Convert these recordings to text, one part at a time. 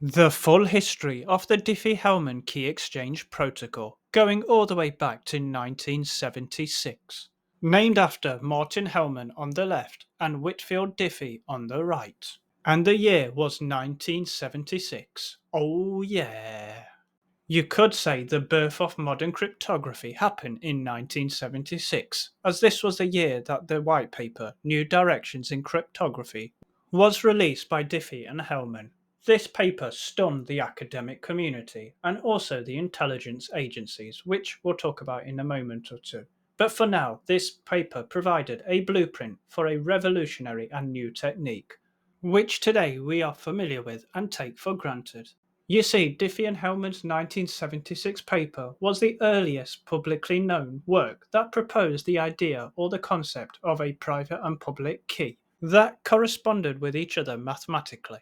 The full history of the Diffie-Hellman key exchange protocol, going all the way back to 1976. Named after Martin Hellman on the left and Whitfield Diffie on the right. And the year was 1976. Oh yeah. You could say the birth of modern cryptography happened in 1976, as this was the year that the white paper, New Directions in Cryptography, was released by Diffie and Hellman. This paper stunned the academic community and also the intelligence agencies, which we'll talk about in a moment or two. But for now, this paper provided a blueprint for a revolutionary and new technique, which today we are familiar with and take for granted. You see, Diffie and Hellman's 1976 paper was the earliest publicly known work that proposed the idea or the concept of a private and public key that corresponded with each other mathematically.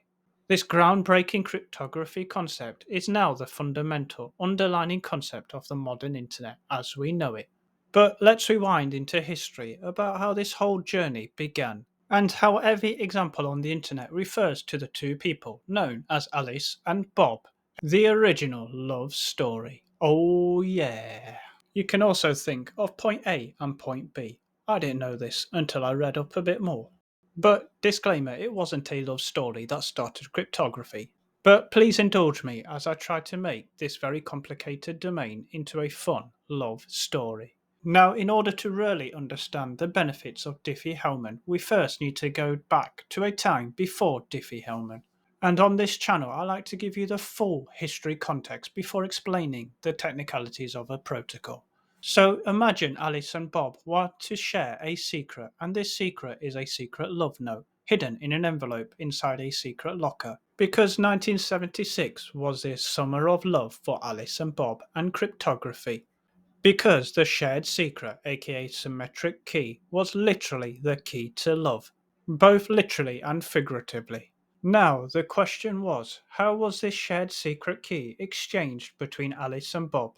This groundbreaking cryptography concept is now the fundamental underlying concept of the modern internet as we know it. But let's rewind into history about how this whole journey began, and how every example on the internet refers to the two people known as Alice and Bob. The original love story. Oh yeah. You can also think of point A and point B. I didn't know this until I read up a bit more. But disclaimer, it wasn't a love story that started cryptography. But please indulge me as I try to make this very complicated domain into a fun love story. Now, in order to really understand the benefits of Diffie-Hellman, we first need to go back to a time before Diffie-Hellman. And on this channel, I like to give you the full history context before explaining the technicalities of a protocol. So imagine Alice and Bob want to share a secret, and this secret is a secret love note hidden in an envelope inside a secret locker. Because 1976 was the summer of love for Alice and Bob and cryptography. Because the shared secret, aka symmetric key, was literally the key to love, both literally and figuratively. Now, the question was, how was this shared secret key exchanged between Alice and Bob?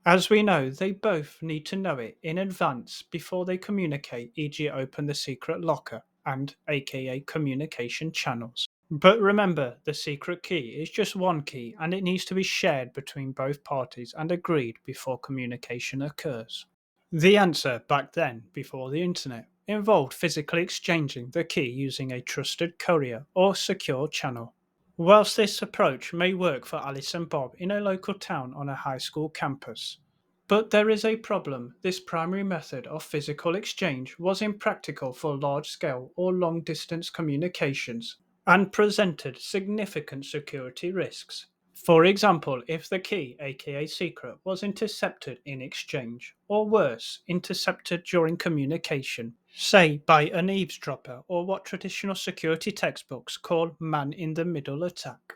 As we know, they both need to know it in advance before they communicate, e.g., open the secret locker and aka communication channels. But remember, the secret key is just one key and it needs to be shared between both parties and agreed before communication occurs. The answer back then, before the internet, involved physically exchanging the key using a trusted courier or secure channel. Whilst this approach may work for Alice and Bob in a local town on a high school campus, but there is a problem. This primary method of physical exchange was impractical for large scale or long distance communications and presented significant security risks. For example, if the key, aka secret, was intercepted in exchange, or worse, intercepted during communication, say by an eavesdropper or what traditional security textbooks call man in the middle attack.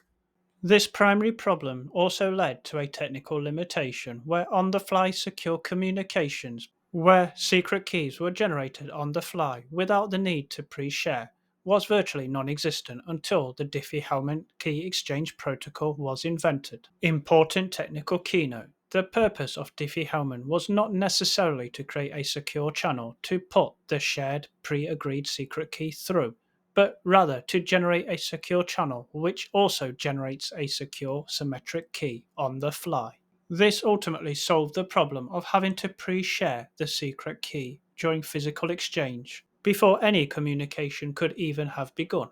This primary problem also led to a technical limitation where on-the-fly secure communications, where secret keys were generated on the fly without the need to pre-share, was virtually non-existent until the Diffie-Hellman key exchange protocol was invented. Important technical keynote. The purpose of Diffie-Hellman was not necessarily to create a secure channel to put the shared pre-agreed secret key through, but rather to generate a secure channel which also generates a secure symmetric key on the fly. This ultimately solved the problem of having to pre-share the secret key during physical exchange before any communication could even have begun.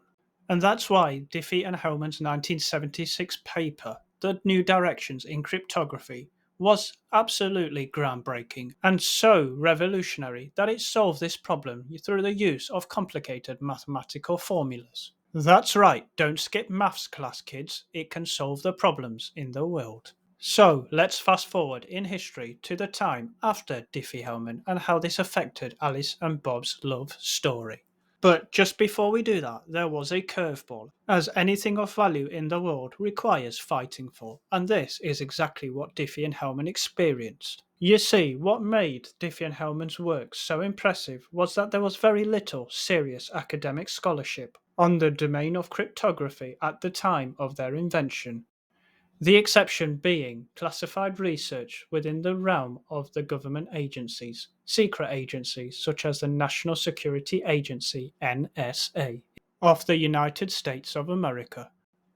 And that's why Diffie and Hellman's 1976 paper, The New Directions in Cryptography, was absolutely groundbreaking and so revolutionary that it solved this problem through the use of complicated mathematical formulas. That's right, don't skip maths class, kids. It can solve the problems in the world. So let's fast forward in history to the time after Diffie-Hellman and how this affected Alice and Bob's love story. But just before we do that, there was a curveball, as anything of value in the world requires fighting for, and this is exactly what Diffie and Hellman experienced. You see, what made Diffie and Hellman's work so impressive was that there was very little serious academic scholarship on the domain of cryptography at the time of their invention. The exception being classified research within the realm of the government agencies, secret agencies such as the National Security Agency (NSA) of the United States of America,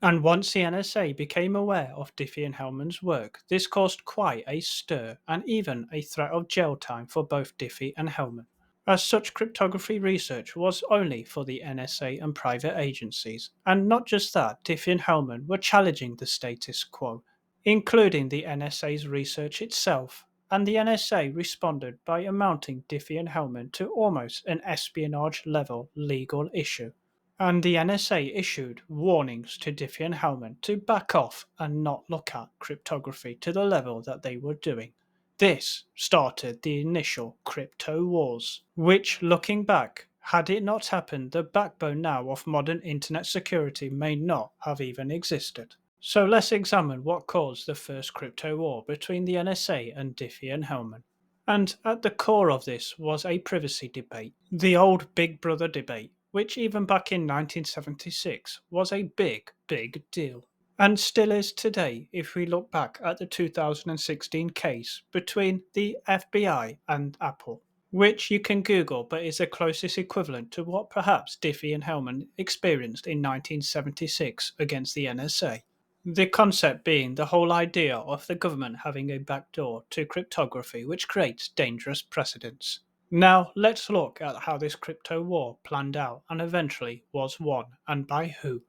And once the NSA became aware of Diffie and Hellman's work, this caused quite a stir and even a threat of jail time for both Diffie and Hellman, as such cryptography research was only for the NSA and private agencies. And not just that, Diffie and Hellman were challenging the status quo, including the NSA's research itself, and the NSA responded by amounting Diffie and Hellman to almost an espionage-level legal issue. And the NSA issued warnings to Diffie and Hellman to back off and not look at cryptography to the level that they were doing. This started the initial crypto wars, which, looking back, had it not happened, the backbone now of modern internet security may not have even existed. So let's examine what caused the first crypto war between the NSA and Diffie and Hellman. And at the core of this was a privacy debate, the old Big Brother debate, which even back in 1976 was a big deal. And still is today if we look back at the 2016 case between the FBI and Apple, which you can Google but is the closest equivalent to what perhaps Diffie and Hellman experienced in 1976 against the NSA. The concept being the whole idea of the government having a backdoor to cryptography which creates dangerous precedents. Now let's look at how this crypto war planned out and eventually was won, and by who.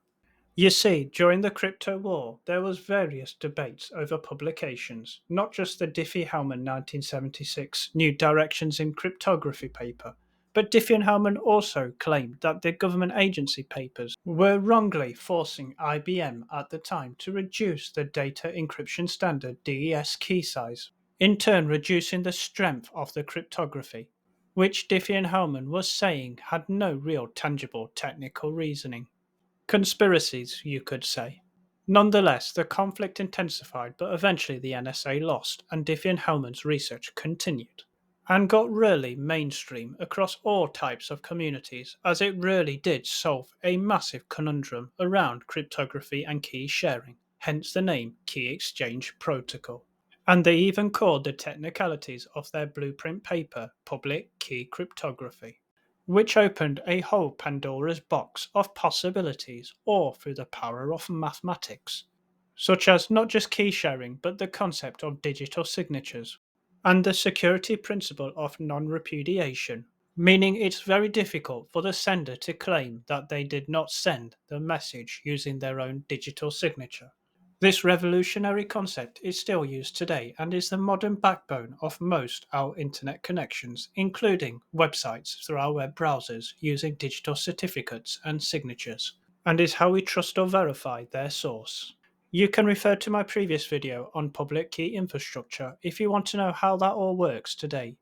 You see, during the crypto war, there was various debates over publications, not just the Diffie-Hellman 1976 New Directions in Cryptography paper, but Diffie and Hellman also claimed that the government agency papers were wrongly forcing IBM at the time to reduce the data encryption standard DES key size, in turn reducing the strength of the cryptography, which Diffie and Hellman was saying had no real tangible technical reasoning. Conspiracies, you could say. Nonetheless, the conflict intensified, but eventually the NSA lost, and Diffie and Hellman's research continued, and got really mainstream across all types of communities, as it really did solve a massive conundrum around cryptography and key sharing, hence the name Key Exchange Protocol. And they even called the technicalities of their blueprint paper public key cryptography, which opened a whole Pandora's box of possibilities, all through the power of mathematics, such as not just key sharing, but the concept of digital signatures, and the security principle of non repudiation, meaning it's very difficult for the sender to claim that they did not send the message using their own digital signature. This revolutionary concept is still used today and is the modern backbone of most our internet connections, including websites through our web browsers using digital certificates and signatures, and is how we trust or verify their source. You can refer to my previous video on public key infrastructure if you want to know how that all works today.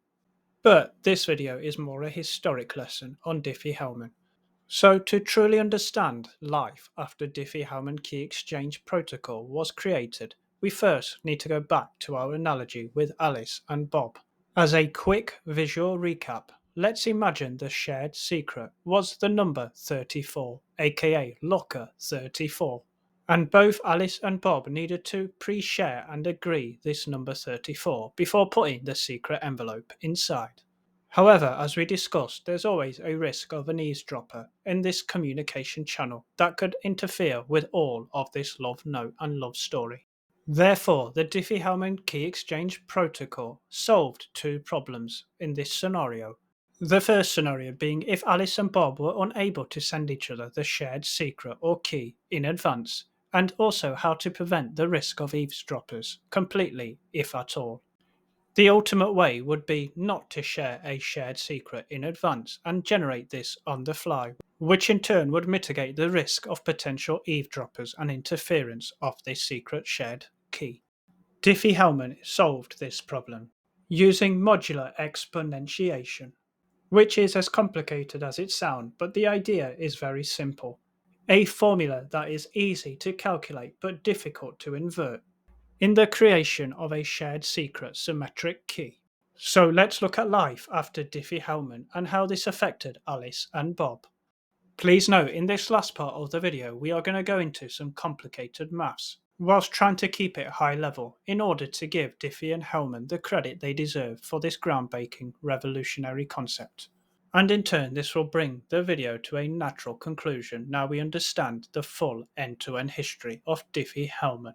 But this video is more a historic lesson on Diffie-Hellman. So, to truly understand life after Diffie-Hellman Key Exchange Protocol was created, we first need to go back to our analogy with Alice and Bob. As a quick visual recap, let's imagine the shared secret was the number 34, aka Locker 34. And both Alice and Bob needed to pre-share and agree this number 34 before putting the secret envelope inside. However, as we discussed, there's always a risk of an eavesdropper in this communication channel that could interfere with all of this love note and love story. Therefore, the Diffie-Hellman Key Exchange Protocol solved two problems in this scenario. The first scenario being if Alice and Bob were unable to send each other the shared secret or key in advance, and also how to prevent the risk of eavesdroppers completely, if at all. The ultimate way would be not to share a shared secret in advance and generate this on the fly, which in turn would mitigate the risk of potential eavesdroppers and interference of this secret shared key. Diffie-Hellman solved this problem using modular exponentiation, which is as complicated as it sounds, but the idea is very simple. A formula that is easy to calculate but difficult to invert, in the creation of a shared secret symmetric key. So let's look at life after Diffie-Hellman and how this affected Alice and Bob. Please note, in this last part of the video, we are going to go into some complicated maths, whilst trying to keep it high level in order to give Diffie and Hellman the credit they deserve for this groundbreaking revolutionary concept. And in turn, this will bring the video to a natural conclusion now we understand the full end-to-end history of Diffie-Hellman.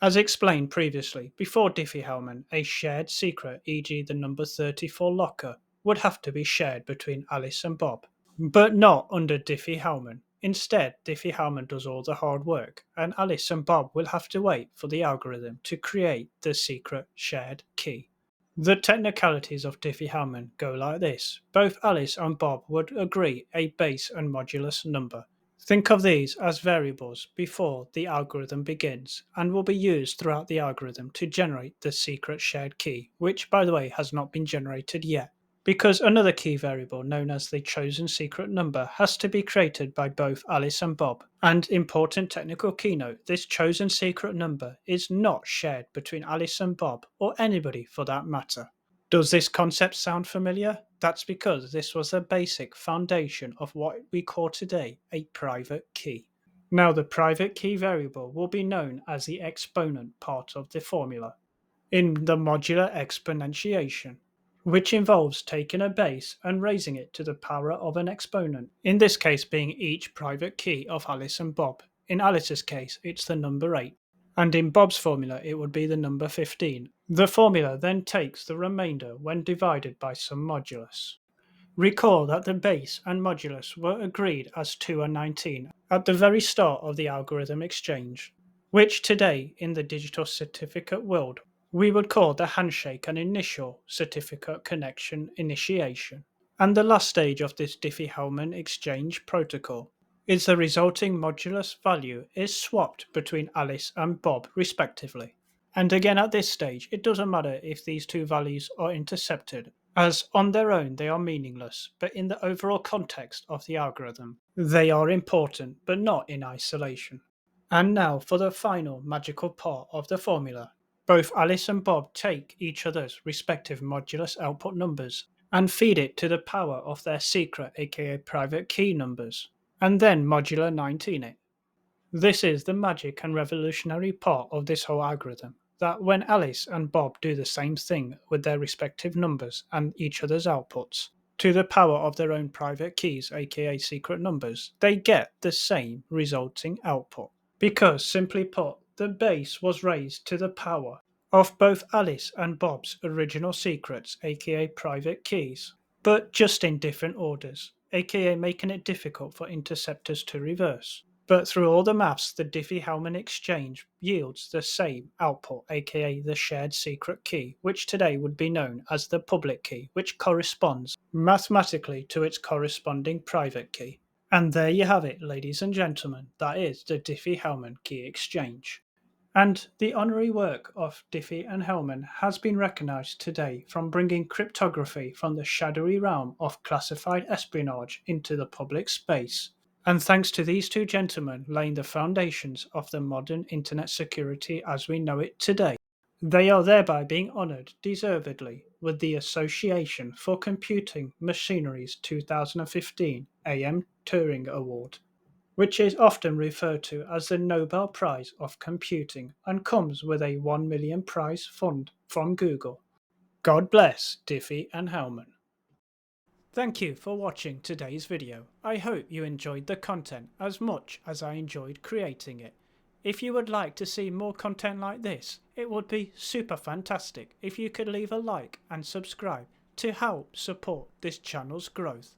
As explained previously, before Diffie-Hellman, a shared secret, e.g. the number 34 locker, would have to be shared between Alice and Bob. But not under Diffie-Hellman. Instead, Diffie-Hellman does all the hard work, and Alice and Bob will have to wait for the algorithm to create the secret shared key. The technicalities of Diffie-Hellman go like this. Both Alice and Bob would agree a base and modulus number. Think of these as variables before the algorithm begins and will be used throughout the algorithm to generate the secret shared key, which, by the way, has not been generated yet, because another key variable known as the chosen secret number has to be created by both Alice and Bob. And important technical keynote, this chosen secret number is not shared between Alice and Bob, or anybody for that matter. Does this concept sound familiar? That's because this was the basic foundation of what we call today a private key. Now the private key variable will be known as the exponent part of the formula in the modular exponentiation, which involves taking a base and raising it to the power of an exponent, in this case being each private key of Alice and Bob. In Alice's case, it's the number 8, and in Bob's formula, it would be the number 15. The formula then takes the remainder when divided by some modulus. Recall that the base and modulus were agreed as 2 and 19 at the very start of the algorithm exchange, which today in the digital certificate world we would call the handshake and initial certificate connection initiation. And the last stage of this Diffie-Hellman exchange protocol is the resulting modulus value is swapped between Alice and Bob respectively. And again at this stage, it doesn't matter if these two values are intercepted, as on their own they are meaningless, but in the overall context of the algorithm, they are important, but not in isolation. And now for the final magical part of the formula. Both Alice and Bob take each other's respective modulus output numbers and feed it to the power of their secret aka private key numbers, and then modular 19 it. This is the magic and revolutionary part of this whole algorithm, that when Alice and Bob do the same thing with their respective numbers and each other's outputs, to the power of their own private keys aka secret numbers, they get the same resulting output. Because, simply put, the base was raised to the power of both Alice and Bob's original secrets, aka private keys, but just in different orders, aka making it difficult for interceptors to reverse. But through all the maths, the Diffie-Hellman exchange yields the same output, aka the shared secret key, which today would be known as the public key, which corresponds mathematically to its corresponding private key. And there you have it, ladies and gentlemen, that is the Diffie-Hellman key exchange. And the honorary work of Diffie and Hellman has been recognized today from bringing cryptography from the shadowy realm of classified espionage into the public space. And thanks to these two gentlemen laying the foundations of the modern internet security as we know it today, they are thereby being honored deservedly with the Association for Computing Machinery's 2015 AM Turing Award, which is often referred to as the Nobel Prize of Computing and comes with a 1 million prize fund from Google. God bless Diffie and Hellman. Thank you for watching today's video. I hope you enjoyed the content as much as I enjoyed creating it. If you would like to see more content like this, it would be super fantastic if you could leave a like and subscribe to help support this channel's growth.